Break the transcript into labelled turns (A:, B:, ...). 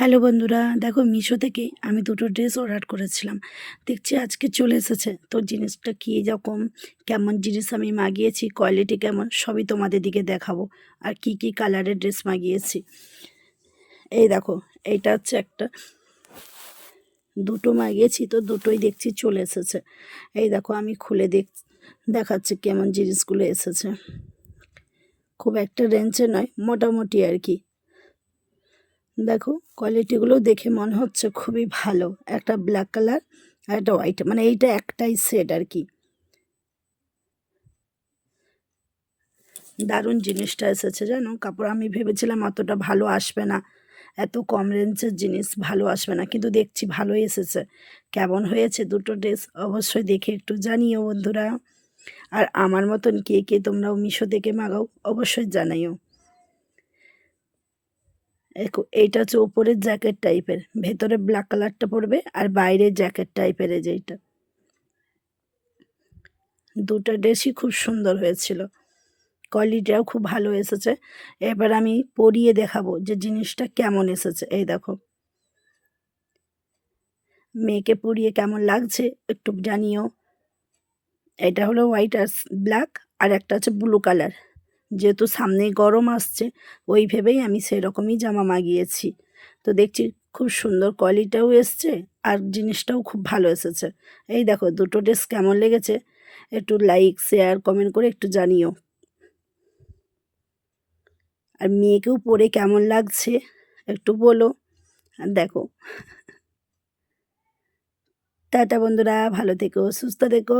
A: Hello বন্ধুরা, দেখো মিশো থেকে আমি দুটো ড্রেস অর্ডার করেছিলাম। দেখছি আজকে চলে এসেছে। তো জিনিসটা কী রকম, কেমন জিনিস আমি মাগিয়েছি, কোয়ালিটি কেমন, সবই তোমাদের দিকে দেখাবো। আর কি কি কালারের ড্রেস মাগিয়েছি এই দেখো। এইটা হচ্ছে একটা, দুটো মাগিয়েছি তো দুটোই দেখছি চলে এসেছে। এই দেখো আমি খুলে দেখাচ্ছি কেমন জিনিসগুলো এসেছে। খুব একটা রেঞ্জে নয়, মোটামুটি আর কি। দেখো কোয়ালিটিগুলো দেখে মনে হচ্ছে খুবই ভালো। একটা ব্ল্যাক কালার আর একটা হোয়াইট, মানে এইটা একটাই সেট আর কি। দারুণ জিনিসটা এসেছে জানো। কাপড় আমি ভেবেছিলাম অতটা ভালো আসবে না, এত কম রেঞ্জের জিনিস ভালো আসবে না, কিন্তু দেখছি ভালোই এসেছে। কেমন হয়েছে দুটো ড্রেস অবশ্যই দেখে একটু জানিও বন্ধুরা। আর আমার মতন কে কে তোমরাও মিশো থেকে মাগাও অবশ্যই জানাইও। এইটা হচ্ছে ওপরের জ্যাকেট টাইপের, ভেতরে ব্ল্যাক কালারটা পড়বে আর বাইরে জ্যাকেট টাইপের। এই যে এইটা, দুটো ড্রেসই খুব সুন্দর হয়েছিল, কোয়ালিটিটাও খুব ভালো এসেছে। এবার আমি পরিয়ে দেখাবো যে জিনিসটা কেমন এসেছে। এই দেখো, মেয়েকে পরিয়ে কেমন লাগছে একটু জানিও। এটা হলো হোয়াইট আর ব্ল্যাক, আর একটা হচ্ছে ব্লু কালার। যেহেতু সামনেই গরম আসছে, ওই ভেবেই আমি সেরকমই জামা মাগিয়েছি। তো দেখছি খুব সুন্দর কোয়ালিটিটাও এসছে আর জিনিসটাও খুব ভালো এসেছে। এই দেখো দুটো ড্রেস কেমন লেগেছে, একটু লাইক শেয়ার কমেন্ট করে একটু জানিও। আর মেয়েকেও পরে কেমন লাগছে একটু বলো। আর দেখো, টাটা বন্ধুরা, ভালো থেকো, সুস্থ থেকো।